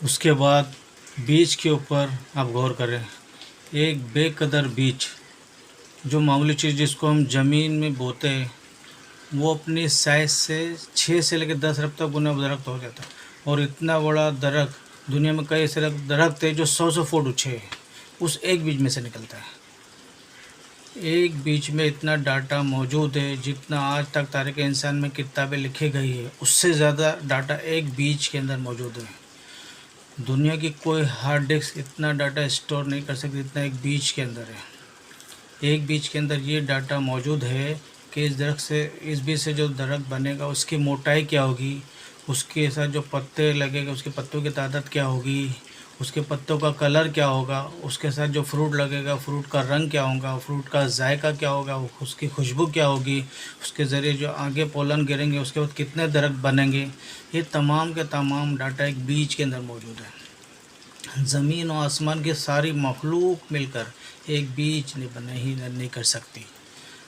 उसके बाद बीज के ऊपर आप गौर करें। एक बेकदर बीज, जो मामूली चीज़ जिसको हम ज़मीन में बोते हैं, वो अपनी साइज़ से 6 से लेकर 10 अरब तक गुना दरख्त हो जाता है। और इतना बड़ा दरख्त, दुनिया में कई ऐसे दरख्त है जो 100-100 फुट ऊँचे हैं, उस एक बीज में से निकलता है। एक बीज में इतना डाटा मौजूद है, जितना आज तक तारीख़ इंसान में किताबें लिखी गई है, उससे ज़्यादा डाटा एक बीज के अंदर मौजूद है। दुनिया की कोई हार्ड डिस्क इतना डाटा स्टोर नहीं कर सकती जितना एक बीज के अंदर है। एक बीज के अंदर ये डाटा मौजूद है कि इस बीज से जो दरख्त बनेगा उसकी मोटाई क्या होगी, उसके साथ जो पत्ते लगेंगे उसके पत्तों की तादाद क्या होगी, उसके पत्तों का कलर क्या होगा, उसके साथ जो फ्रूट लगेगा फ्रूट का रंग क्या होगा, फ्रूट का जायका क्या होगा, उसकी खुशबू क्या होगी, उसके ज़रिए जो आगे पोलन गिरेंगे उसके बाद कितने दरख्त बनेंगे, ये तमाम के तमाम डाटा एक बीज के अंदर मौजूद है। ज़मीन और आसमान की सारी मखलूक मिलकर एक बीज नहीं कर सकती,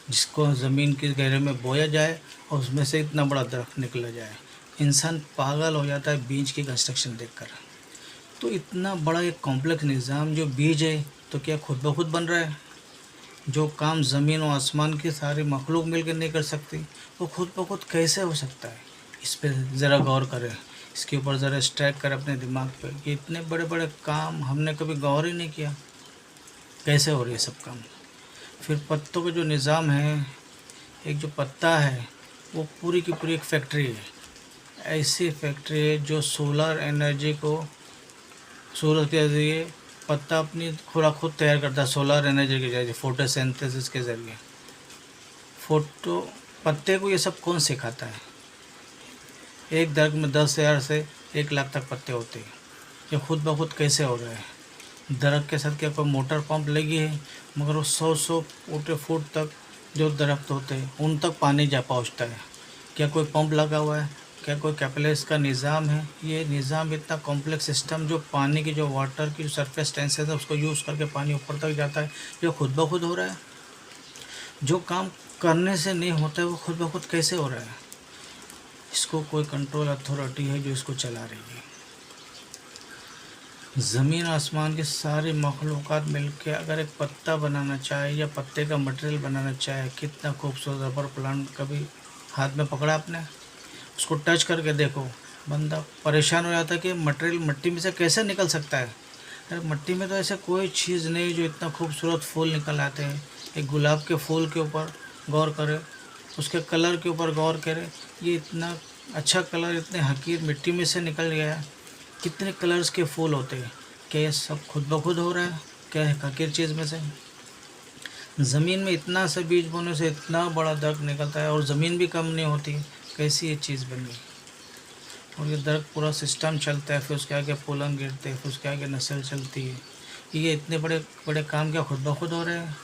जिसको ज़मीन के गहरे में बोया जाए और उसमें से इतना बड़ा दरख्त निकला जाए। इंसान पागल हो जाता है बीज की कंस्ट्रक्शन देखकर। तो इतना बड़ा एक कॉम्प्लेक्स निज़ाम जो बीज है, तो क्या खुद ब खुद बन रहा है? जो काम ज़मीन और आसमान की सारी मखलूक मिलकर नहीं कर सकती, वो खुद ब खुद कैसे हो सकता है? इस पर ज़रा गौर करें, इसके ऊपर ज़रा स्ट्राइक करें अपने दिमाग पे कि इतने बड़े बड़े काम हमने कभी गौर ही नहीं किया, कैसे हो रही है सब काम। फिर पत्तों का जो निज़ाम है, एक जो पत्ता है वो पूरी की पूरी एक फैक्ट्री है। ऐसी फैक्ट्री है जो सोलर एनर्जी को, सूरज के ज़रिए पत्ता अपनी खुराक खुद तैयार करता है, सोलर एनर्जी के जरिए, फोटोसिंथेसिस के ज़रिए। पत्ते को ये सब कौन सिखाता है? एक दरख्त में 10,000 से 1 लाख तक पत्ते होते हैं। ये खुद ब खुद कैसे हो रहे हैं? दरख्त के साथ क्या कोई मोटर पंप लगी है? मगर वो 100-100 फुट तक जो दरख्त होते हैं उन तक पानी जा पहुँचता है। क्या कोई पंप लगा हुआ है? क्या कोई कैपिलरीज का निज़ाम है? ये निज़ाम इतना कॉम्प्लेक्स सिस्टम जो पानी की जो वाटर की जो सरफेस टेंशन है उसको यूज़ करके पानी ऊपर तक जाता है, ये खुद ब खुद हो रहा है। जो काम करने से नहीं होता है वो खुद ब खुद कैसे हो रहा है? इसको कोई कंट्रोल अथॉरिटी है जो इसको चला रही है। ज़मीन आसमान की सारी मखलूक़ात मिलके अगर एक पत्ता बनाना चाहे या पत्ते का मटेरियल बनाना चाहे, कितना खूबसूरत रबर प्लांट कभी हाथ में पकड़ा आपने? उसको टच करके देखो, बंदा परेशान हो जाता है कि मटेरियल मिट्टी में से कैसे निकल सकता है। अरे मट्टी में तो ऐसा कोई चीज़ नहीं जो इतना खूबसूरत फूल निकल आते हैं। एक गुलाब के फूल के ऊपर गौर करें, उसके कलर के ऊपर गौर करें, ये इतना अच्छा कलर इतने हकीर मिट्टी में से निकल गया। कितने कलर्स के फूल होते हैं? क्या ये सब खुद ब खुद हो रहा है? क्या है हकीर चीज़ में से? ज़मीन में इतना सा बीज बोने से इतना बड़ा दरख्त निकलता है और ज़मीन भी कम नहीं होती। कैसी ये चीज़ बन गई? और ये दरख्त पूरा सिस्टम चलता है, फिर उसके आगे पोलन गिरते हैं, फिर उसके आगे नस्ल चलती है। ये इतने बड़े बड़े काम क्या खुद ब खुद हो रहे हैं?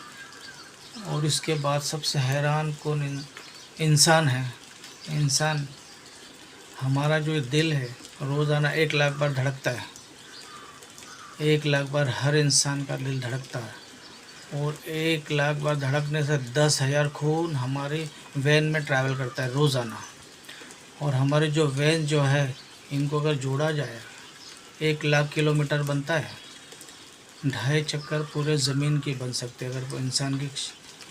और इसके बाद सबसे हैरान कौन? इंसान है। इंसान, हमारा जो दिल है रोज़ाना 1 लाख बार धड़कता है। 1 लाख बार हर इंसान का दिल धड़कता है, और 1 लाख बार धड़कने से 10,000 खून हमारी वेन में ट्रैवल करता है रोज़ाना। और हमारे जो वेन जो है, इनको अगर जोड़ा जाए 1 लाख किलोमीटर बनता है। 2.5 चक्कर पूरे ज़मीन की बन सकते हैं अगर कोई इंसान की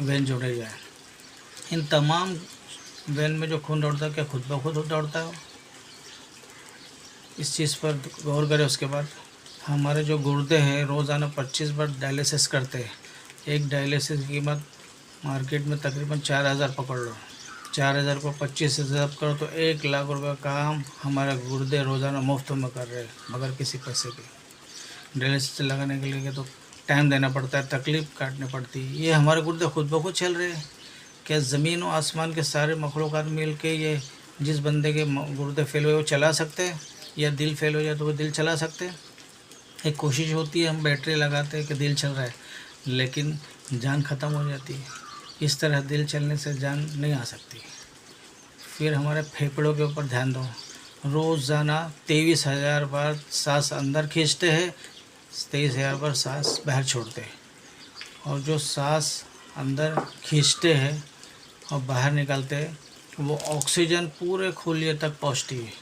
वेन जोड़े जाए। इन तमाम वेन में जो खून दौड़ता है क्या खुद ब खुद दौड़ता है? इस चीज़ पर गौर करें। उसके बाद हमारे जो गुर्दे हैं रोज़ाना 25 बार डायलिसिस करते हैं। एक डायलिसिस की कीमत मार्केट में तकरीबन 4,000 पकड़ लो। 4,000 को 25 से ज़ब्त करो तो 1 लाख रुपये का काम हमारे गुर्दे रोज़ाना मुफ्त में कर रहे हैं, मगर किसी पैसे के। डायलिसिस लगाने के लिए तो टाइम देना पड़ता है, तकलीफ़ काटनी पड़ती है। ये हमारे गुर्दे खुद ब खुद चल रहे हैं। क्या ज़मीन और आसमान के सारे मखलूक़ात मिल के ये जिस बंदे के गुर्दे फेल हुए वो चला सकते हैं? या दिल फेल हो जाए तो वो दिल चला सकते हैं? एक कोशिश होती है, हम बैटरी लगाते हैं कि दिल चल रहा है, लेकिन जान ख़त्म हो जाती है। इस तरह दिल चलने से जान नहीं आ सकती। फिर हमारे फेफड़ों के ऊपर ध्यान दो। रोज़ाना 23,000 बार सांस अंदर खींचते हैं, 23,000 बार सांस बाहर छोड़ते हैं। और जो सांस अंदर खींचते हैं और बाहर निकालते हैं, वो ऑक्सीजन पूरे खूलिए तक पहुंचती है।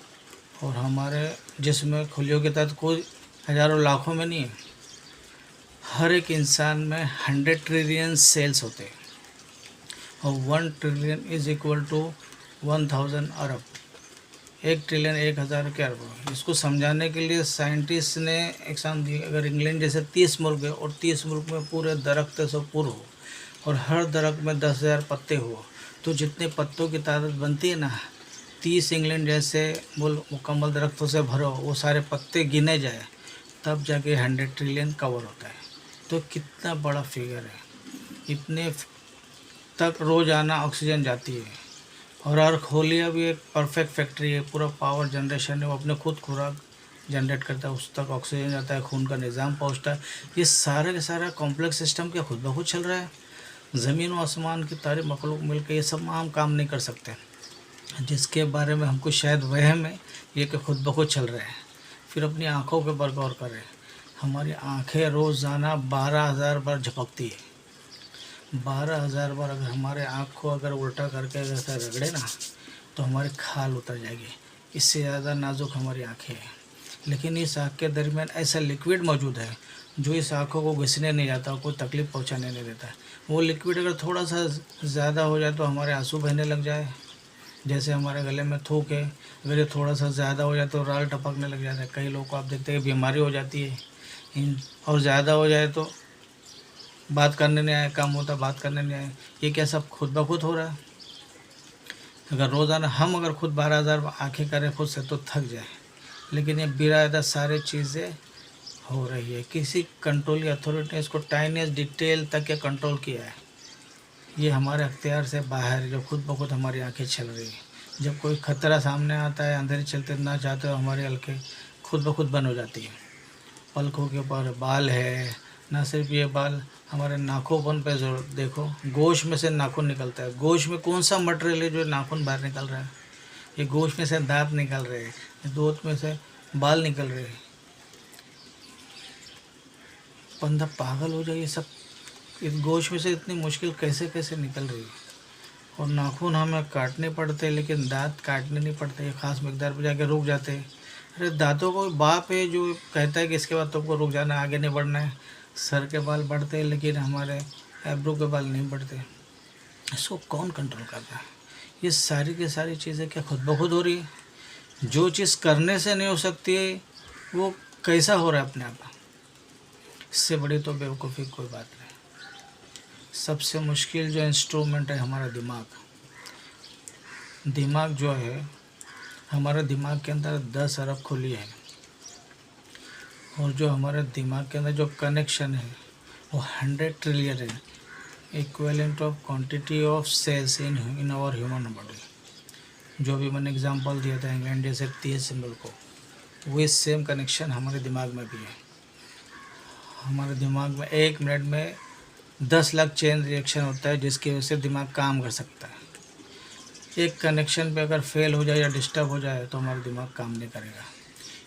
और हमारे जिस्म में खुलियों की तादाद कोई हज़ारों लाखों में नहीं है। हर एक इंसान में 100 ट्रिलियन सेल्स होते हैं और 1 ट्रिलियन इज़ इक्वल टू 1000 अरब। 1 ट्रिलियन 1000 के अरब। इसको समझाने के लिए साइंटिस्ट ने एग्जाम दिए, अगर इंग्लैंड जैसे 30 मुल्क है और 30 मुल्क में पूरे दरख्त सब पुर हो और हर दरख्त में 10,000 पत्ते हो, तो जितने पत्तों की तादाद बनती है ना, 30 इंग्लैंड जैसे मुकम्मल दरख्तों से भरो, वो सारे पत्ते गिने जाए तब जाके 100 ट्रिलियन कवर होता है। तो कितना बड़ा फिगर है। इतने तक रोज़ाना ऑक्सीजन जाती है। और अर्खोलिया भी एक परफेक्ट फैक्ट्री है, पूरा पावर जनरेशन है, वो अपने खुद खुराक जनरेट करता है, उस तक ऑक्सीजन जाता है, खून का निज़ाम पहुंचता है। ये सारे का सारा कॉम्प्लेक्स सिस्टम क्या खुद ब खुद चल रहा है? ज़मीन और आसमान की सारी मखलूक मिलकर ये सब आम काम नहीं कर सकते, जिसके बारे में हमको शायद वहम है ये कि खुद ब खुद चल रहे हैं। फिर अपनी आँखों के ऊपर गौर करें। हमारी आँखें रोज़ाना 12,000 बार झपकती है। 12,000 बार अगर हमारे आँख को अगर उल्टा करके ऐसा रगड़े ना, तो हमारी खाल उतर जाएगी। इससे ज़्यादा नाजुक हमारी आँखें हैं। लेकिन इस आँख के दरमियान ऐसा लिक्विड मौजूद है जो इस आँखों को घिसने नहीं जाता, कोई तकलीफ़ पहुँचाने नहीं देता। वो लिक्विड अगर थोड़ा सा ज़्यादा हो जाए तो हमारे आंसू बहने लग जाए। जैसे हमारे गले में थूक है, अगर ये थोड़ा सा ज़्यादा हो जाए तो राल टपकने लग जाता है। कई लोगों को आप देखते हैं बीमारी हो जाती है और ज़्यादा हो जाए तो बात करने नहीं आए, काम होता बात करने नहीं आए। ये क्या सब खुद ब खुद हो रहा है? अगर रोज़ाना हम अगर खुद 12,000 आँखें करें खुद से तो थक जाए। लेकिन ये बिरादा सारी चीज़ें हो रही है। किसी कंट्रोलिंग अथॉरिटी ने इसको टाइनीस्ट डिटेल तक ये कंट्रोल किया है। ये हमारे अख्तियार से बाहर है, जो खुद ब खुद हमारी आंखें चल रही है। जब कोई खतरा सामने आता है, अंधेरे चलते ना चाहते हो, हमारी आंखें खुद ब खुद बंद हो जाती है। पलकों के ऊपर बाल है, ना सिर्फ ये बाल, हमारे नाखून पे जोर देखो, गोश्त में से नाखून निकलता है। गोश्त में कौन सा मटेरियल है जो नाखून बाहर निकल रहा है? ये गोश्त में से दांत निकल रहे हैं, दूध में से बाल निकल रहे हैं। बंदा पागल हो जाए। ये सब इस गोश्त में से इतनी मुश्किल कैसे कैसे निकल रही है। और नाखून हमें काटने पड़ते हैं, लेकिन दांत काटने नहीं पड़ते, ये ख़ास मकदार पर जाके रुक जाते हैं। अरे दांतों को बाप है जो कहता है कि इसके बाद तुमको रुक जाना है, आगे नहीं बढ़ना है। सर के बाल बढ़ते हैं लेकिन हमारे आईब्रो के बाल नहीं बढ़ते। इसको कौन कंट्रोल करता है? ये सारी की सारी चीज़ें क्या खुद ब खुद हो रही है? जो चीज़ करने से नहीं हो सकती है वो कैसा हो रहा है अपने आप? इससे बड़ी तो बेवकूफ़ी कोई बात नहीं। सबसे मुश्किल जो इंस्ट्रूमेंट है हमारा दिमाग। दिमाग जो है, हमारे दिमाग के अंदर 10 अरब खुली है, और जो हमारे दिमाग के अंदर जो कनेक्शन है वो 100 ट्रिलियन है, equivalent of quantity of cells in our human body. जो भी मैंने एग्जांपल दिया था इंग्लैंड जैसे 30 सिंबल को, वो सेम कनेक्शन हमारे दिमाग में भी है। हमारे दिमाग में 1 मिनट में 10 लाख चेन रिएक्शन होता है, जिसकी वजह से दिमाग काम कर सकता है। एक कनेक्शन पे अगर फेल हो जाए या डिस्टर्ब हो जाए तो हमारा दिमाग काम नहीं करेगा।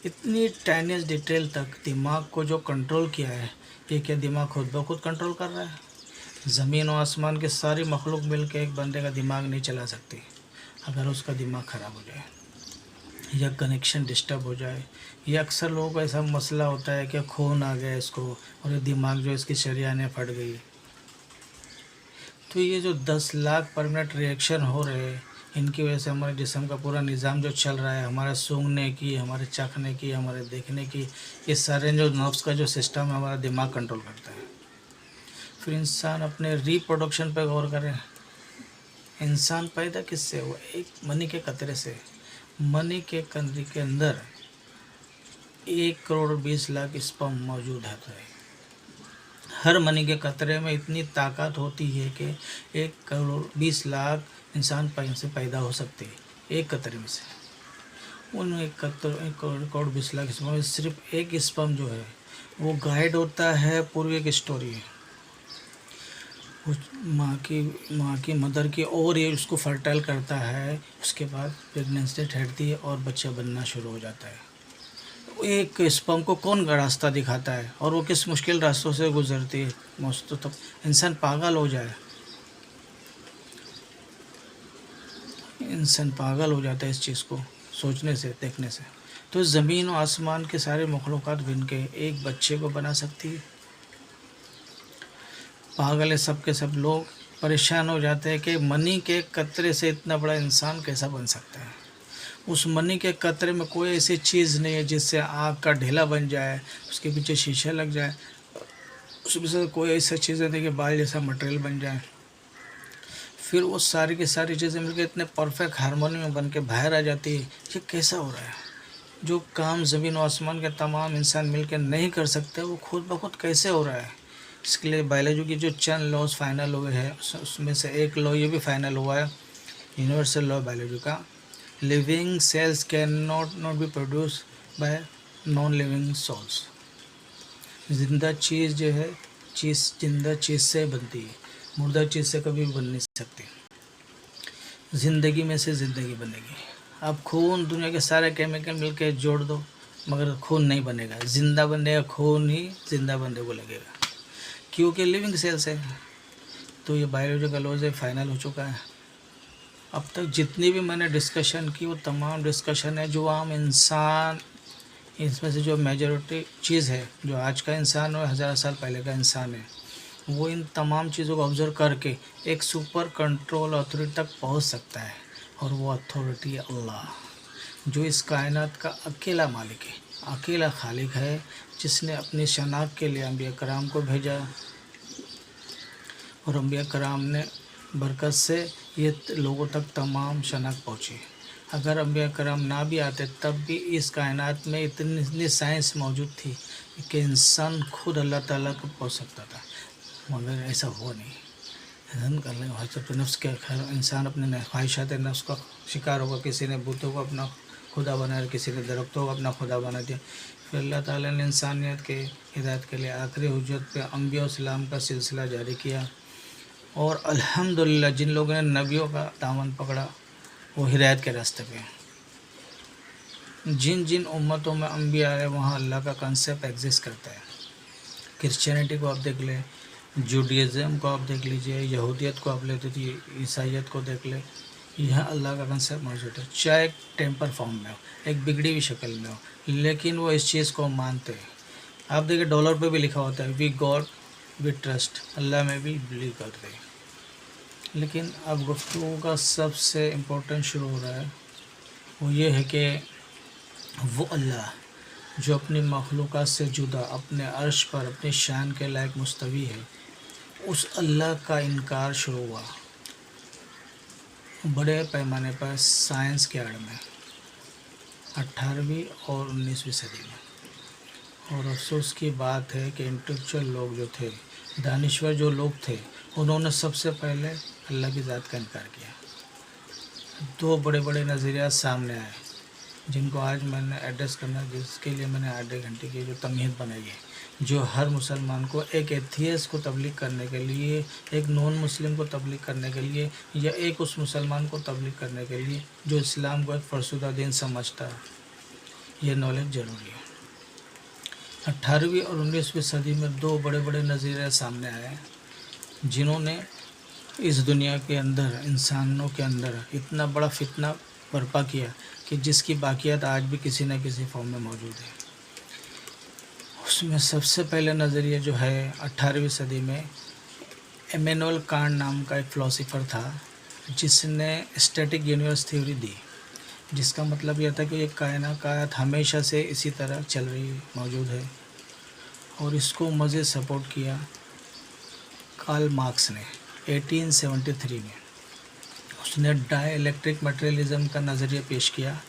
इतनी टाइनीस्ट डिटेल तक दिमाग को जो कंट्रोल किया है, ये क्या दिमाग खुद ब खुद कंट्रोल कर रहा है? ज़मीन और आसमान के सारी मखलूक मिल के एक बंदे का दिमाग नहीं चला सकती। अगर उसका दिमाग ख़राब हो जाए या कनेक्शन डिस्टर्ब हो जाए, या अक्सर लोगों को ऐसा मसला होता है कि खून आ गया इसको और ये दिमाग जो इसकी शरियानें फट गई, तो ये जो 10 लाख पर मिनट रिएक्शन हो रहे हैं, इनकी वजह से हमारे जिस्म का पूरा निज़ाम जो चल रहा है, हमारे सूंघने की, हमारे चखने की, हमारे देखने की, ये सारे जो नर्व्स का जो सिस्टम है हमारा दिमाग कंट्रोल करता है। फिर इंसान अपने रिप्रोडक्शन पर गौर करें। इंसान पैदा किससे हुआ? एक मनी के कतरे से। मनी के कतरे के अंदर 1 करोड़ 20 लाख स्पर्म मौजूद है। हर मनी के कतरे में इतनी ताकत होती है कि 1 करोड़ 20 लाख इंसान से पैदा हो सकते हैं एक कतरे में से। उन 1 करोड़ 20 लाख स्पर्म में सिर्फ एक स्पर्म जो है वो गाइड होता है पूरी एक स्टोरी है। उस माँ की मदर की, और ये उसको फर्टाइल करता है। उसके बाद प्रेगनेंसी ठहरती है और बच्चा बनना शुरू हो जाता है। एक स्पर्म को कौन रास्ता दिखाता है और वो किस मुश्किल रास्तों से गुजरती है? मस्त तो इंसान पागल हो जाए। इंसान पागल हो जाता है इस चीज़ को सोचने से, देखने से। तो ज़मीन और आसमान के सारे मखलूक़ात गिन के एक बच्चे को बना सकती है। पागल है सब के सब लोग परेशान हो जाते हैं कि मनी के कतरे से इतना बड़ा इंसान कैसा बन सकता है। उस मनी के कतरे में कोई ऐसी चीज़ नहीं है जिससे आग का ढेला बन जाए, उसके पीछे शीशा लग जाए, उसमें से कोई ऐसा चीज़ नहीं कि बाल जैसा मटेरियल बन जाए। फिर वो सारी की सारी चीज़ें मिलकर इतने परफेक्ट हारमोनी में बन के बाहर आ जाती है। ये कैसा हो रहा है? जो काम ज़मीन और आसमान के तमाम इंसान मिलकर नहीं कर सकते वो खुद ब खुद कैसे हो रहा है? इसके लिए बायोलॉजी की जो चंद लॉज फाइनल हुए हैं उसमें से एक लॉ ये भी फाइनल हुआ है, यूनिवर्सल लॉ बायोलॉजी का, living cells can not be produce by non living souls. जिंदा चीज़ जो है जिंदा चीज़ से बनती है, मुर्दा चीज़ से कभी बन नहीं सकती। ज़िंदगी में से ज़िंदगी बनेगी। अब खून दुनिया के सारे केमिकल मिलके जोड़ दो मगर खून नहीं बनेगा, ज़िंदा बनेगा खून ही ज़िंदा बनने को लगेगा, क्योंकि लिविंग सेल्स है। तो ये बायोलॉजी का लॉ से फाइनल हो चुका है। अब तक जितनी भी मैंने डिस्कशन की वो तमाम डिस्कशन है जो आम इंसान, इसमें से जो मेजॉरिटी चीज़ है जो आज का इंसान और 1000 साल पहले का इंसान है, वो इन तमाम चीज़ों को ऑब्जर्व करके एक सुपर कंट्रोल अथॉरिटी तक पहुंच सकता है। और वो अथॉरिटी अल्लाह, जो इस कायनात का अकेला मालिक है, अकेला खालिक है, जिसने अपनी शनाख्त के लिए अंबिया कराम को भेजा। और अंबिया कराम ने बरकत से ये लोगों तक तमाम शनाख्त पहुँची। अगर अंबिया कराम ना भी आते तब भी इस कायनात में इतनी साइंस मौजूद थी कि इंसान खुद अल्लाह ताला को पहुँच सकता था, मगर ऐसा हुआ नहीं। धन कर ले हजरत नफ्स के खैर इंसान अपने ख्वाहिशात नफ्स का शिकार होगा। किसी ने बूतों को अपना खुदा बनाया, किसी ने दरख्तों को अपना खुदा बना दिया। फिर अल्लाह ताला ने इंसानियत के हिदायत के लिए आखिरी हुज्जत पे अंबिया इस्लाम का सिलसिला जारी किया। और अल्हम्दुलिल्लाह जिन लोगों ने नबियों का दामन पकड़ा वो हिदायत के रास्ते पे। जिन जिन उम्मतों में अंबिया आए वहाँ अल्लाह का कंसेप्ट एग्जिस्ट करता है। क्रिश्चियनिटी को आप देख लें, जूडियज़म को आप देख लीजिए, यहूदियत को आप ले लीजिए, ईसाइयत को देख ले, यहाँ अल्लाह का कंसेप्ट मौजूद है। चाहे एक टेम्पर फॉर्म में हो, एक बिगड़ी हुई शक्ल में हो, लेकिन वो इस चीज़ को मानते हैं। आप देखिए डॉलर पे भी लिखा होता है वी गॉड वी ट्रस्ट, अल्लाह में भी बिलीव करते हैं। लेकिन अब गुफ्तगू का सबसे इम्पोर्टेंट शुरू हो रहा है, वो ये है कि वो अल्लाह जो अपनी मखलूक़ात से जुदा अपने अर्श पर अपनी शान के लायक मुस्तवी है, उस अल्लाह का इनकार शुरू हुआ बड़े पैमाने पर साइंस के आड़ में 18वीं और 19वीं सदी में। और अफसोस की बात है कि इंटेलेक्चुअल लोग जो थे, दानिश्वर जो लोग थे, उन्होंने सबसे पहले अल्लाह की ज़ात का इनकार किया। दो बड़े बड़े नज़रिया सामने आए जिनको आज मैंने एड्रेस करना, जिसके लिए मैंने आधे घंटे की जो तमहीद बनाई है, जो हर मुसलमान को, एक एथियस्ट को तबलीग करने के लिए, एक नॉन मुस्लिम को तबलीग करने के लिए, या एक उस मुसलमान को तबलीग करने के लिए जो इस्लाम को एक फरसुदा दीन समझता है, ये नॉलेज ज़रूरी है। 18वीं और 19वीं सदी में दो बड़े बड़े नज़रिए सामने आए जिन्होंने इस दुनिया के अंदर, इंसानों के अंदर इतना बड़ा फितना बर्पा किया कि जिसकी बाकियात आज भी किसी न किसी फॉर्म में मौजूद है। उसमें सबसे पहले नज़रिया जो है 18वीं सदी में इमैनुअल कांट नाम का एक फ़िलासफ़र था, जिसने स्टैटिक यूनिवर्स थ्योरी दी, जिसका मतलब यह था कि ये कायनात हमेशा से इसी तरह चल रही मौजूद है। और इसको मज़ीद सपोर्ट किया कार्ल मार्क्स ने 1873 में। उसने डाइलेक्ट्रिक मटेरियलिज्म का नज़रिया पेश किया।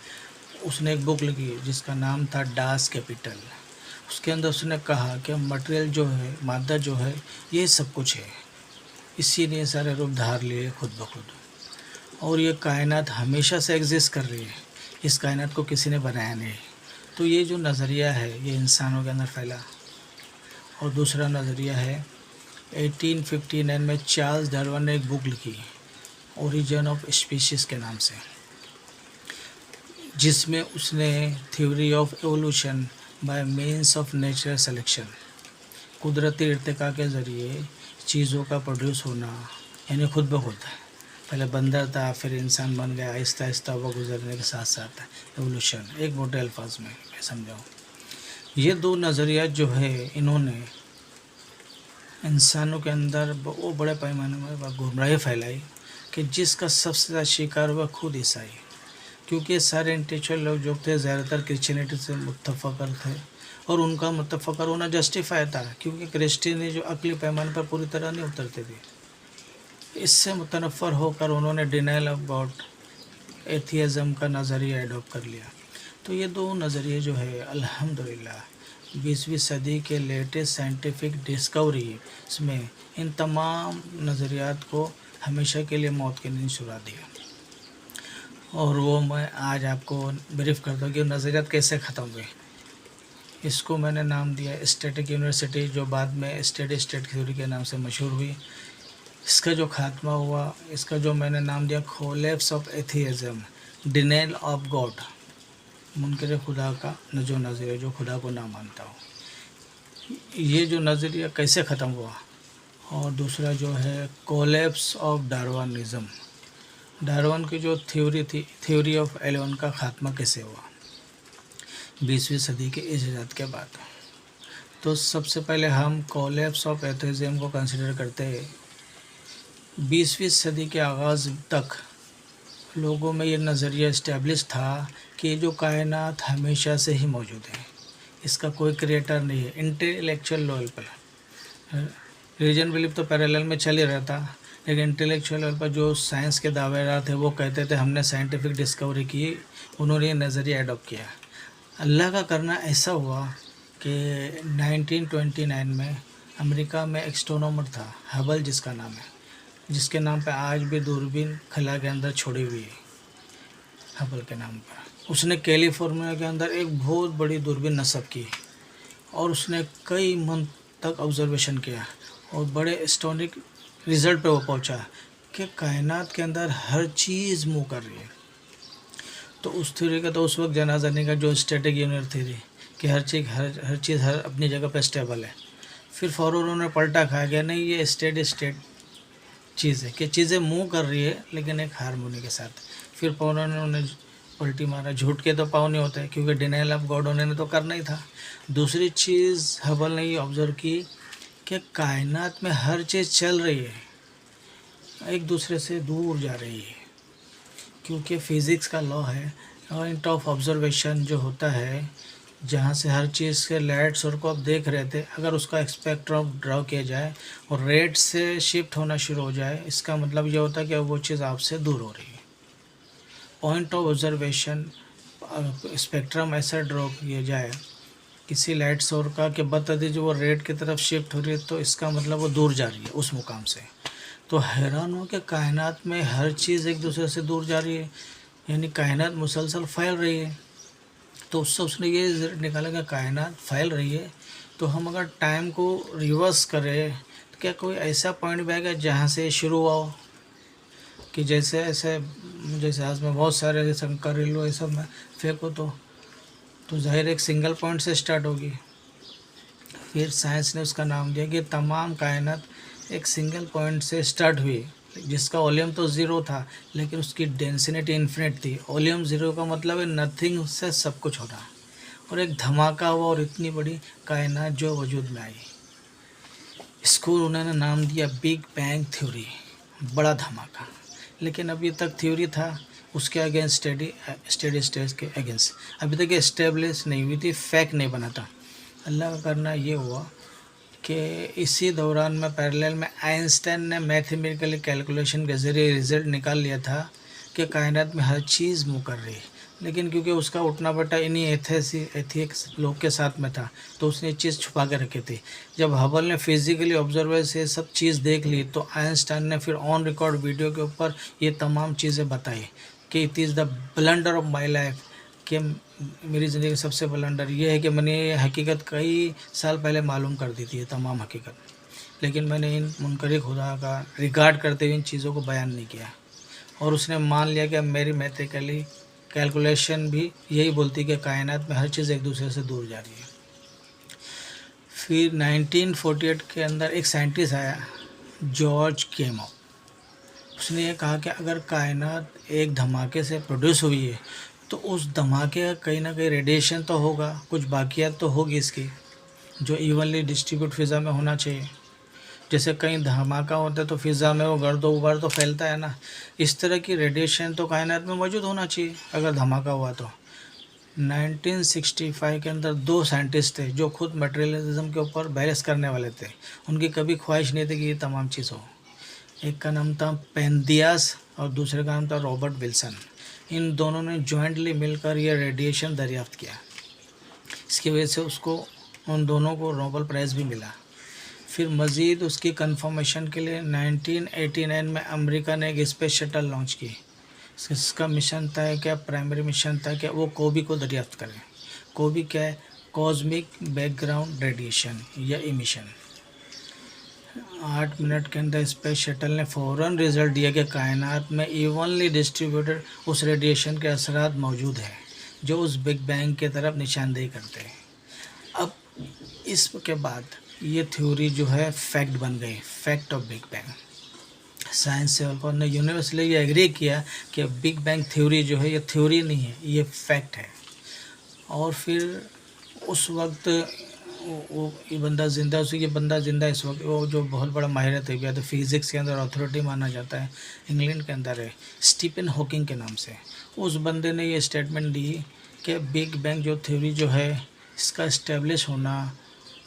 उसने एक बुक लिखी जिसका नाम था डास कैपिटल। उसके अंदर उसने कहा कि मटेरियल जो है, मादा जो है, ये सब कुछ है, इसीलिए सारे रूप धार लिए खुद ब खुद, और ये कायनात हमेशा से एग्जिस्ट कर रही है, इस कायनात को किसी ने बनाया नहीं। तो ये जो नज़रिया है ये इंसानों के अंदर फैला। और दूसरा नज़रिया है 1859 में चार्ल्स डार्विन ने एक बुक लिखी ओरिजिन ऑफ स्पीशीज़ के नाम से, जिसमें उसने theory of evolution bye means of natural selection, कुदरती इर्तिका के ज़रिए चीज़ों का प्रोड्यूस होना, यानी खुद ब खुद पहले बंदर था, फिर इंसान बन गया, आहिस्ता आहिस्ता वो गुजरने के साथ साथ एवोल्यूशन, एक मोटे अल्फाज में मैं समझाऊँ। ये दो नज़रिया जो है इन्होंने इंसानों के अंदर वो बड़े पैमाने में गुमराही फैलाई कि जिसका सबसे ज़्यादा शिकार हुआ खुद ईसाई, क्योंकि सारे इंटेलेक्चुअल लोग जो थे ज़्यादातर क्रिश्चियनिटी से मुत्तफ़र थे और उनका मुत्तफ़र होना जस्टिफाई था, क्योंकि क्रिश्चियनी जो अकली पैमाने पर पूरी तरह नहीं उतरती थी। इससे मुतनफ़र होकर उन्होंने डिनाइल ऑफ गॉड, एथियज़म का नज़रिया एडॉप्ट कर लिया। तो ये दो नज़रिए जो है अल्हम्दुलिल्लाह 20वीं सदी के लेटेस्ट साइंटिफिक डिस्कवरी इसमें इन तमाम नज़रियात को हमेशा के लिए मौत की नींद सुला दिया। और वो मैं आज आपको ब्रीफ करता हूँ कि नज़रियात कैसे ख़त्म हुए। इसको मैंने नाम दिया स्टैटिक यूनिवर्सिटी, जो बाद में स्टेडी स्टेट थ्योरी के नाम से मशहूर हुई। इसका जो खात्मा हुआ, इसका जो मैंने नाम दिया collapse of atheism, denial of God, मुनकर खुदा का जो नज़रिया, जो खुदा को ना मानता हो। ये जो नज़रिया कैसे ख़त्म हुआ। और दूसरा जो है कोलैप्स ऑफ डार्विनिज़म, डार्विन की जो थ्योरी थी, थ्योरी ऑफ एलेवन का खात्मा कैसे हुआ 20वीं सदी के इजाद के बाद। तो सबसे पहले हम कोलैप्स ऑफ एथियज़म को कंसिडर करते हैं। 20वीं सदी के आगाज़ तक लोगों में ये नज़रिया इस्टेब्लिश था कि जो कायनात हमेशा से ही मौजूद है, इसका कोई क्रिएटर नहीं है। इंटेलेक्चुअल लेवल पर रिलीजन बिलीफ तो पैरेलल में चल ही रहा था, लेकिन इंटेलेक्चुअल लेवल पर जो साइंस के दावेदार थे वो कहते थे हमने साइंटिफिक डिस्कवरी की, उन्होंने ये नज़रिया एडॉप्ट किया। अल्लाह का करना ऐसा हुआ कि 1929 में अमेरिका में एक एस्ट्रोनॉमर था, हबल जिसका नाम है, जिसके नाम पे आज भी दूरबीन खला के अंदर छोड़ी हुई है, हबल के नाम पर। उसने कैलिफोर्निया के अंदर एक बहुत बड़ी दूरबीन नस्ब की और उसने कई मंथ तक ऑब्जर्वेशन किया और बड़े एस्टोनिक रिज़ल्ट पे वो पहुंचा कि कायनात के अंदर हर चीज़ मूव कर रही है। तो उस थ्योरी का तो उस वक्त जनाजा नहीं का, जो स्टैटिक यूनिवर्स थ्योरी कि हर चीज़ हर अपनी जगह पे स्टेबल है। फिर फ़ौरन उन्होंने पलटा खा गया, नहीं ये स्टेट चीज़ है कि चीज़ें मूव कर रही है लेकिन एक हारमोनी के साथ। फिर फ़ौरन उन्होंने पलटी मारा, झूठ के तो पाँव नहीं होते, क्योंकि डिनाइल ऑफ गॉड उन्होंने तो करना ही था। दूसरी चीज़ हबल ने ये ऑब्ज़र्व की कि कायनात में हर चीज़ चल रही है, एक दूसरे से दूर जा रही है, क्योंकि फिज़िक्स का लॉ है। पॉइंट ऑफ ऑब्जर्वेशन जो होता है, जहाँ से हर चीज़ के लाइट सोर्स को आप देख रहे थे, अगर उसका स्पेक्ट्रम ड्रॉ किया जाए और रेट से शिफ्ट होना शुरू हो जाए, इसका मतलब ये होता है कि वो चीज़ आपसे दूर हो रही है। पॉइंट ऑफ ऑब्जर्वेशन स्पेक्ट्रम ऐसा ड्रॉ किया जाए किसी लाइट सोर्स का कि बतदरीज वो रेड की तरफ शिफ्ट हो रही है, तो इसका मतलब वो दूर जा रही है उस मुकाम से। तो हैरान हो कि कायनात में हर चीज़ एक दूसरे से दूर जा रही है, यानी कायनात मुसलसल फैल रही है। तो उससे उसने ये निकाला कि कायनात फैल रही है, तो हम अगर टाइम को रिवर्स करें तो क्या कोई ऐसा पॉइंट भी आएगा जहाँ से शुरू हुआ हो, कि जैसे आज में बहुत सारे जैसे करेलो ये सब में फेंको तो जाहिर एक सिंगल पॉइंट से स्टार्ट होगी। फिर साइंस ने उसका नाम दिया कि तमाम कायनात एक सिंगल पॉइंट से स्टार्ट हुई, जिसका वॉल्यूम तो ज़ीरो था लेकिन उसकी डेंसिटी इन्फिनिट थी। वॉल्यूम ज़ीरो का मतलब है नथिंग से सब कुछ होना, और एक धमाका हुआ और इतनी बड़ी कायनात जो वजूद में आई। इसको उन्होंने नाम दिया बिग बैंग थ्योरी, बड़ा धमाका। लेकिन अभी तक थ्योरी था, उसके अगेंस्ट स्टेडी स्टेट के अगेंस्ट अभी तक इस्टेब्लिश नहीं हुई थी, फैक्ट नहीं बना था। अल्लाह का करना ये हुआ कि इसी दौरान में पैरेलल में आइंस्टाइन ने मैथमेटिकली कैलकुलेशन के ज़रिए रिज़ल्ट निकाल लिया था कि कायनात में हर चीज़ मूव कर रही है। लेकिन क्योंकि उसका उठना बैठा इन्हीं एथिक्स लोग के साथ में था, तो उसने ये चीज़ छुपा के रखी थी। जब हबल ने फिजिकली ऑब्जर्वर से सब चीज़ देख ली, तो आइंस्टाइन ने फिर ऑन रिकॉर्ड वीडियो के ऊपर ये तमाम चीज़ें बताई कि it is the blunder of my life, कि मेरी ज़िंदगी का सबसे ब्लंडर ये है कि मैंने ये हकीकत कई साल पहले मालूम कर दी थी, ये तमाम हकीकत, लेकिन मैंने इन मुनकरी खुदा का रिगार्ड करते हुए इन चीज़ों को बयान नहीं किया। और उसने मान लिया कि मेरी मैथमेटिकली कैलकुलेशन भी यही बोलती कि कायनात में हर चीज़ एक दूसरे से दूर जा रही है। फिर 1948 के अंदर एक साइंटिस्ट आया, जॉर्ज केमो। उसने ये कहा कि अगर कायनात एक धमाके से प्रोड्यूस हुई है तो उस धमाके का कहीं ना कहीं रेडिएशन तो होगा, कुछ बाकियात तो होगी इसकी, जो इवनली डिस्ट्रीब्यूट फ़िज़ा में होना चाहिए। जैसे कहीं धमाका होता है तो फ़िज़ा में वो गर्द गुबार तो फैलता है ना, इस तरह की रेडिएशन तो कायनात में मौजूद होना चाहिए अगर धमाका हुआ तो। 1965 के अंदर दो साइंटिस्ट थे जो खुद मटेरियलिज्म के ऊपर बहस करने वाले थे। उनकी कभी ख्वाहिश नहीं थी कि ये तमाम चीज़ हो। एक का नाम था पेनदियास और दूसरे का नाम था रॉबर्ट विल्सन। इन दोनों ने जॉइंटली मिलकर यह रेडिएशन दरियाफ्त किया। इसकी वजह से उसको, उन दोनों को नोबेल प्राइज़ भी मिला। फिर मज़ीद उसकी कंफर्मेशन के लिए 1989 में अमेरिका ने एक स्पेस शटल लॉन्च की। इसका मिशन था क्या, प्राइमरी मिशन था कि वो कोबी को दरियाफ्त करें। कोबी क्या है? कॉस्मिक बैकग्राउंड रेडिएशन या इमिशन। 8 मिनट के अंदर स्पेस शटल ने फ़ौरन रिजल्ट दिया कि कायनात में इवनली डिस्ट्रीब्यूटेड उस रेडिएशन के असरात मौजूद हैं जो उस बिग बैंग की तरफ निशानदेही करते हैं। अब इसके बाद ये थ्योरी जो है फैक्ट बन गई, fact of big bang. Science से ने यूनिवर्सली ये एग्री किया कि बिग बैंग थ्योरी जो है ये थ्योरी नहीं है, ये फैक्ट है। और फिर उस वक्त वो ये बंदा ज़िंदा, ये बंदा ज़िंदा इस वक्त, वो जो बहुत बड़ा माहिर है तो फिज़िक्स के अंदर अथॉरिटी माना जाता है, इंग्लैंड के अंदर है, स्टीफन हॉकिंग के नाम से। उस बंदे ने ये स्टेटमेंट दी कि बिग बैंग जो थ्योरी जो है इसका इस्टेब्लिश होना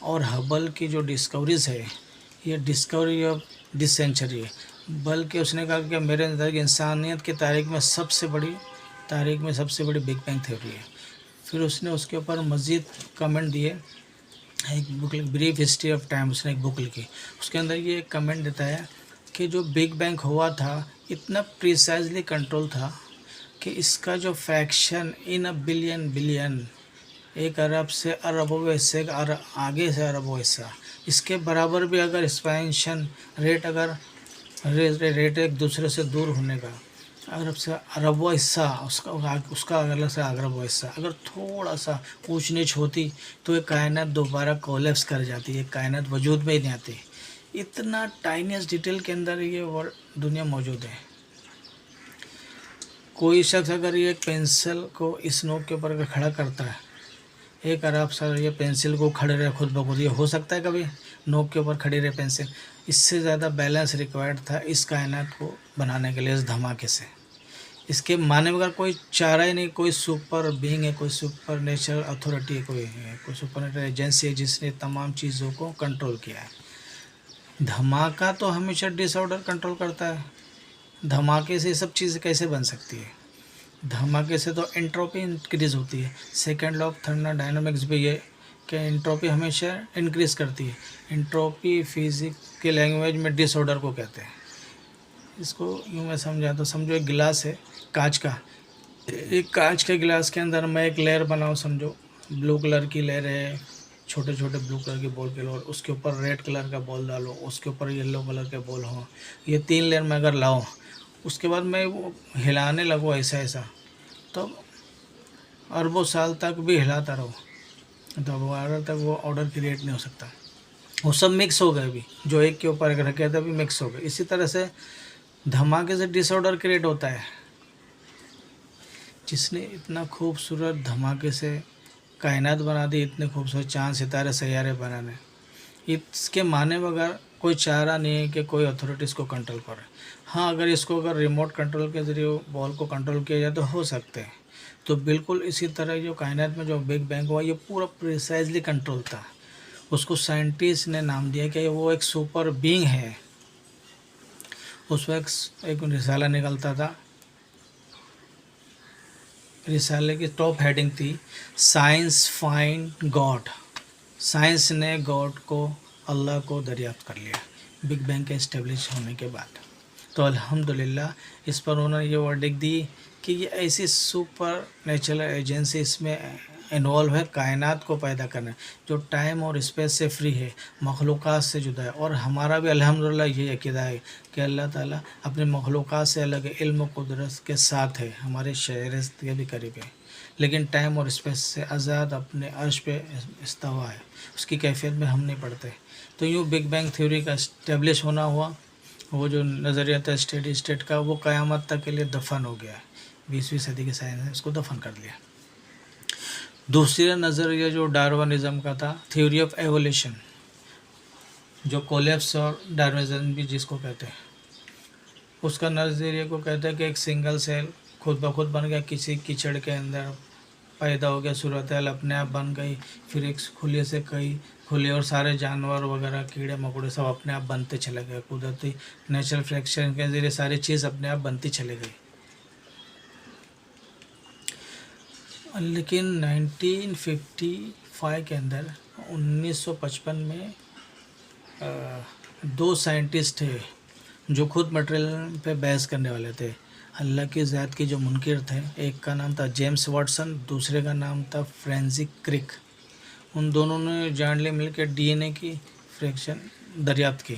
और हबल की जो डिस्कवरीज़ है ये डिस्कवरी ऑफ दिस सेंचुरी है। बल्कि उसने कहा कि मेरे नज़र इंसानियत की तारीख में सबसे बड़ी बिग बैंग थ्योरी है। फिर उसने उसके ऊपर मज़ीद कमेंट दिए। एक book, brief history of time, उसने एक बुक लिखी, उसके अंदर ये कमेंट देता है कि जो बिग बैंग हुआ था इतना प्रिसाइजली कंट्रोल था कि इसका जो फ्रैक्शन इन अ बिलियन, एक अरब से अरबों हिस्से का आगे से अरबों हिस्सा, इसके बराबर भी अगर एक्सपेंशन रेट, अगर रेट एक दूसरे से दूर होने का, अरब से अरबों हिस्सा, उसका अगला से अरबों हिस्सा अगर थोड़ा सा ऊंच नीच होती तो ये कायनात दोबारा कोलैप्स कर जाती है, कायनात वजूद में ही नहीं आती। इतना टाइनियस्ट डिटेल के अंदर ये वर्ल्ड दुनिया मौजूद है। कोई शख्स अगर ये पेंसिल को इस नोक के ऊपर अगर खड़ा करता है, एक अरब सर ये पेंसिल को खड़े रहे खुद ब खुद, ये हो सकता है कभी नोक के ऊपर खड़ी रहे पेंसिल? इससे ज़्यादा बैलेंस रिक्वायर्ड था इस कायनात को बनाने के लिए, इस धमाके से। इसके माने बगैर कोई चारा ही नहीं, कोई सुपर बीइंग है, कोई सुपर नेचुरल अथॉरिटी है, कोई सुपर नेचुरल एजेंसी है जिसने तमाम चीज़ों को कंट्रोल किया है। धमाका तो हमेशा डिसऑर्डर कंट्रोल करता है। धमाके से सब चीज़ें कैसे बन सकती है? धमाके से तो एंट्रोपी इंक्रीज होती है। सेकेंड लॉ ऑफ थर्मोडायनामिक्स भी ये कि एंट्रोपी हमेशा इंक्रीज करती है। एंट्रोपी फिजिक्स के लैंग्वेज में डिसऑर्डर को कहते हैं। इसको यूँ मैं समझा तो समझो एक गिलास है कांच का, एक कांच के गिलास के अंदर मैं एक लेयर बनाऊँ, समझो ब्लू कलर की लेयर है, छोटे छोटे ब्लू कलर के बॉल के लोर, उसके ऊपर रेड कलर का बॉल डालो, उसके ऊपर येलो कलर के बॉल हो, ये 3 लेयर में अगर लाऊं, उसके बाद मैं वो हिलाने लगूँ ऐसा ऐसा, तो अरबों साल तक भी हिलाता रहो, तो दोबारा तक वो ऑर्डर क्रिएट नहीं हो सकता। वो सब मिक्स हो गए, अभी जो एक के ऊपर अगर रखे थे अभी मिक्स हो गए। इसी तरह से धमाके से डिसऑर्डर क्रिएट होता है। जिसने इतना खूबसूरत धमाके से कायनात बना दी, इतने खूबसूरत चाँद सितारे सैयारे बनाने, इसके माने बगैर कोई चारा नहीं है कि कोई अथॉरिटी इसको कंट्रोल करे। हाँ, अगर इसको अगर रिमोट कंट्रोल के ज़रिए बॉल को कंट्रोल किया जाए तो हो सकते हैं। तो बिल्कुल इसी तरह जो कायनात में जो बिग बैंग हुआ ये पूरा प्रिसाइजली कंट्रोल था। उसको साइंटिस्ट ने नाम दिया कि वो एक सुपर बीइंग है। उस वक्त एक रिसाला निकलता था, रिसाले की टॉप हेडिंग थी साइंस फाइंड गॉड। साइंस ने गॉड को, अल्लाह को दरियाफ्त कर लिया बिग बैंग के इस्टेब्लिश होने के बाद। तो अल्हम्दुलिल्लाह इस पर उन्होंने ये वर्डिक्ट दी कि ये ऐसी सुपर नेचुरल एजेंसी इसमें इन्वॉल्व है कायनात को पैदा करना, जो टाइम और स्पेस से फ्री है, मखलूक़ात से जुदा है। और हमारा भी अल्हम्दुलिल्लाह ये अक़ीदा है कि अल्लाह ताला अपने मखलूक़ात से अलग इल्म व कुदरत के साथ है, हमारे शहर के भी करीब है, लेकिन टाइम और स्पेस से आज़ाद अपने अर्श पे इस्तिवा है, उसकी कैफियत में हम नहीं पढ़ते। तो यूँ बिग बैंग थ्योरी का इस्टेब्लिश होना हुआ वो जो नज़रिया था स्टेडी स्टेट का, वो क़यामत तक के लिए दफन हो गया है। 20वीं सदी के साइंस ने उसको दफन कर दिया। दूसरा नज़रिया जो डार्विनिज़्म का था, थ्योरी ऑफ एवोल्यूशन, जो कोलेप्स और डार्विनिज़्म भी जिसको कहते हैं, उसका नज़रिए को कहता है कि एक सिंगल सेल खुद ब खुद बन गया, किसी कीचड़ के अंदर पैदा हो गया, सूरत हाल अपने आप बन गई, फिर एक खुले से कई खुले और सारे जानवर वगैरह कीड़े मकोड़े सब अपने आप बनते चले गए, कुदरती नेचुरल सिलेक्शन के ज़रिए सारी चीज़ अपने आप बनती चली गई। लेकिन 1955 के अंदर 1955 में दो साइंटिस्ट थे जो खुद मटेरियल पे बहस करने वाले थे, अल्लाह की ज़ात के जो मुनकिर थे। एक का नाम था जेम्स वाटसन, दूसरे का नाम था फ्रेंसिस क्रिक। उन दोनों ने जॉइंटली मिलकर डीएनए की फ्रैक्शन दरियाफ्त की।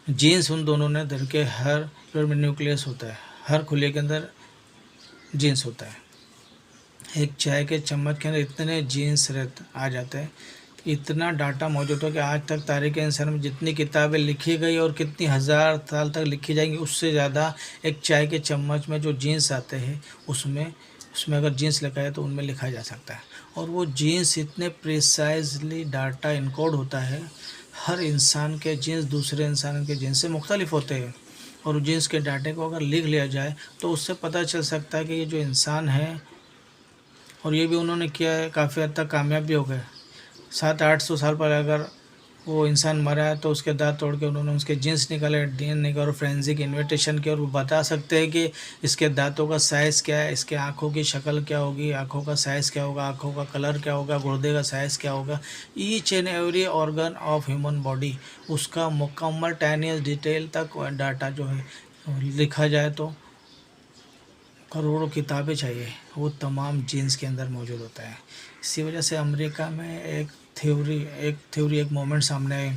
जीन्स उन दोनों ने धर के हर पेड़ में न्यूक्लियस होता है, हर खुले के अंदर जीन्स होता है। एक चाय के चम्मच के अंदर इतने जीन्स आ जाते हैं, इतना डाटा मौजूद हो कि आज तक तारीख़ इंसान में जितनी किताबें लिखी गई और कितनी हज़ार साल तक लिखी जाएंगी, उससे ज़्यादा एक चाय के चम्मच में जो जीन्स आते हैं उसमें अगर जीन्स लिखा है तो उनमें लिखा जा सकता है। और वो जीन्स इतने प्रिसाइजली डाटा इनकोड होता है, हर इंसान के जीन्स दूसरे इंसान के जीन्स से मुख्तलिफ होते हैं, और जीन्स के डाटे को अगर लिख लिया जाए तो उससे पता चल सकता है कि ये जो इंसान है, और ये भी उन्होंने किया है, काफ़ी हद तक कामयाब भी हो गए। 700-800 साल पर अगर वो इंसान मरा है तो उसके दांत तोड़ के उन्होंने उसके जीन्स निकाले, डीएनए निकाले और फोरेंसिक इन्वेस्टिगेशन किया, और वो बता सकते हैं कि इसके दांतों का साइज़ क्या है, इसके आँखों की शक्ल क्या होगी, आँखों का साइज़ क्या होगा, आँखों का कलर क्या होगा, गुर्दे का साइज़ क्या होगा। Each and every organ of human body, उसका मुकम्मल टेनियस डिटेल तक डाटा जो है लिखा जाए तो करोड़ों किताबें चाहिए, वो तमाम जीन्स के अंदर मौजूद होता है। इसी वजह से अमेरिका में एक मोमेंट सामने आई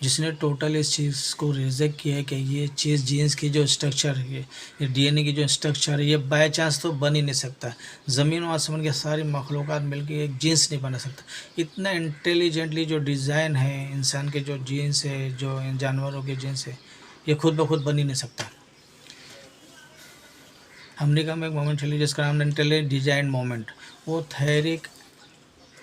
जिसने टोटल इस चीज़ को रिजेक्ट किया है कि ये चीज़ जीन्स की जो स्ट्रक्चर है, ये डीएनए की जो स्ट्रक्चर है, ये बाय चांस तो बन ही नहीं सकता। ज़मीन व आसमान के सारी मखलूक़ात मिलकर एक जीन्स नहीं बना सकता। इतना इंटेलिजेंटली जो डिज़ाइन है इंसान के, जो जीन्स है, जो जानवरों के जीन्स है, ये खुद ब खुद बन ही नहीं सकता। अमेरिका में एक मोमेंट चली जिसका नाम इंटेलिजेंट डिजाइन मोमेंट। वो थ्योरी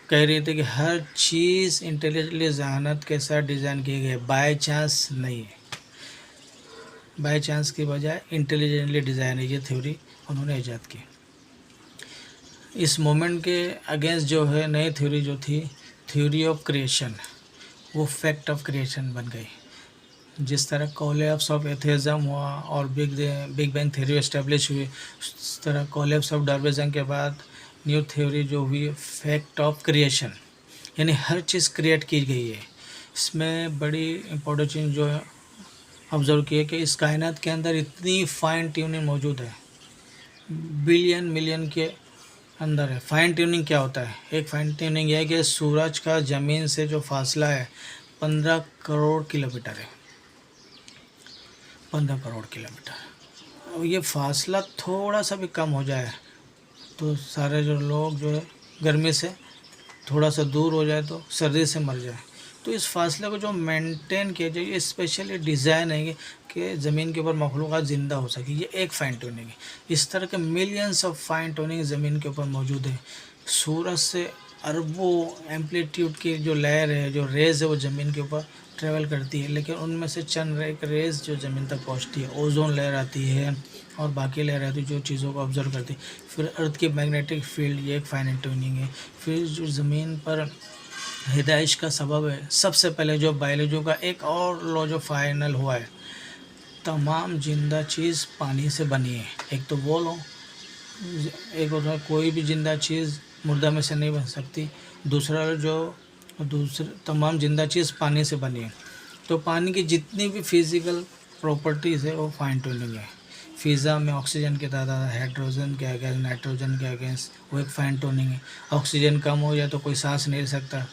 कह रही थी कि हर चीज़ इंटेलिजेंटली जहानत के साथ डिज़ाइन की गई है, बाय चांस नहीं है। बाय चांस की बजाय इंटेलिजेंटली डिज़ाइन है, ये थ्योरी उन्होंने ईजाद की। इस मोमेंट के अगेंस्ट जो है नई थ्योरी जो थी, थ्योरी ऑफ क्रिएशन, वो फैक्ट ऑफ क्रिएशन बन गई। जिस तरह कोलैप्स ऑफ एथेइज्म हुआ और बिग बैंग थ्योरी एस्टेब्लिश हुई, उस तरह कोलैप्स ऑफ डार्विनिज्म के बाद न्यू थ्योरी जो हुई फैक्ट ऑफ क्रिएशन, यानी हर चीज़ क्रिएट की गई है। इसमें बड़ी इंपॉर्टेंट चीज़ जो है ऑब्जर्व की है कि इस कायनात के अंदर इतनी फाइन ट्यूनिंग मौजूद है, बिलियन मिलियन के अंदर है। फाइन ट्यूनिंग क्या होता है? एक फाइन ट्यूनिंग यह है कि सूरज का ज़मीन से जो फासला है 15 करोड़ किलोमीटर है, 15 करोड़ किलोमीटर। अब ये फासला थोड़ा सा भी कम हो जाए तो सारे जो लोग जो है गर्मी से थोड़ा सा दूर हो जाए तो सर्दी से मर जाए। तो इस फासले को जो मेंटेन किया जाए, ये स्पेशली डिज़ाइन है कि ज़मीन के ऊपर मखलूक़ात ज़िंदा हो सके। ये एक फ़ाइन ट्यूनिंग है। इस तरह के मिलियंस ऑफ फाइन ट्यूनिंग ज़मीन के ऊपर मौजूद है। सूरज से अरबों एम्पलीट्यूड की जो लेयर है, जो रेज़ है, वो ज़मीन के ऊपर ट्रेवल करती है, लेकिन उनमें से चंद एक रेज़ जो ज़मीन तक पहुंचती है। ओजोन लेयर आती है और बाकी लेयर आती है जो चीज़ों को ऑब्जर्व करती है। फिर अर्थ की मैग्नेटिक फील्ड, ये एक फाइन ट्यूनिंग है। फिर जो ज़मीन पर हिदायश का सबब है, सबसे पहले जो बायोलॉजी का एक और लॉ जो फाइनल हुआ है, तमाम जिंदा चीज़ पानी से बनी है। एक तो वो लॉ, एक होता है कोई भी जिंदा चीज़ मुर्दा में से नहीं बन सकती। दूसरा तमाम जिंदा चीज़ पानी से बनी है। तो पानी की जितनी भी फिज़िकल प्रॉपर्टीज़ है वो फाइन ट्यूनिंग है। फ़िज़ा में ऑक्सीजन की तादाद, हाइड्रोजन के अगेंस्ट, नाइट्रोजन के अगेंस्ट, वो एक फाइन ट्यूनिंग है। ऑक्सीजन कम हो जाए तो कोई सांस नहीं ले सकता।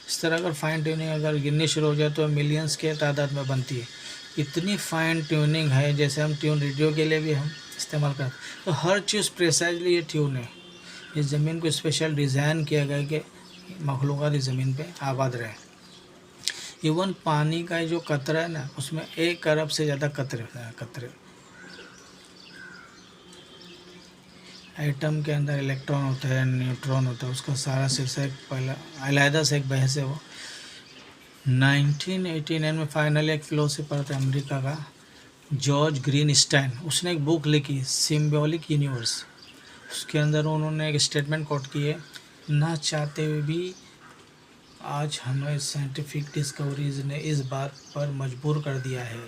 इस तरह अगर फाइन ट्यूनिंग अगर गिननी शुरू हो जाए तो मिलियंस के तादाद में बनती है। इतनी फाइन ट्यूनिंग है जैसे हम ट्यून रेडियो के लिए भी हम इस्तेमाल करते हैं। तो हर चीज़ प्रिसाइजली ये ट्यून है। इस ज़मीन को स्पेशल डिज़ाइन किया गया कि मखलूक़ात इस ज़मीन पे आबाद रहे। इवन पानी का जो कतरा है ना, उसमें 1 अरब से ज़्यादा कतरे हैं। कतरे एटम के अंदर इलेक्ट्रॉन होता है, न्यूट्रॉन होता है, उसका सारा सिलसिला एक पहला अलहदा से एक बहस है वो। 1989 में फाइनली एक फिलोसोफर था अमेरिका का, जॉर्ज ग्रीनस्टाइन, उसने एक बुक लिखी सिम्बॉलिक यूनिवर्स। उसके अंदर उन्होंने एक स्टेटमेंट कोट की है, ना चाहते हुए भी आज हमें साइंटिफिक डिस्कवरीज ने इस बात पर मजबूर कर दिया है,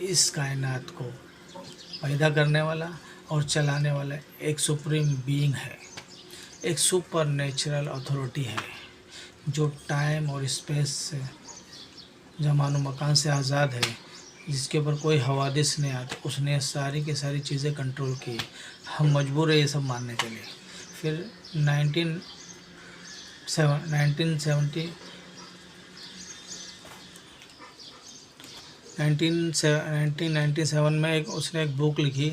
इस कायनात को पैदा करने वाला और चलाने वाला एक सुप्रीम बीइंग है, एक सुपर नेचुरल अथॉरिटी है, जो टाइम और स्पेस से, ज़मानो मकान से आज़ाद है, जिसके ऊपर कोई हवादिस नहीं आते। उसने सारी की सारी चीज़ें कंट्रोल की। हम मजबूर है ये सब मानने के लिए। फिर 1997 में उसने एक बुक लिखी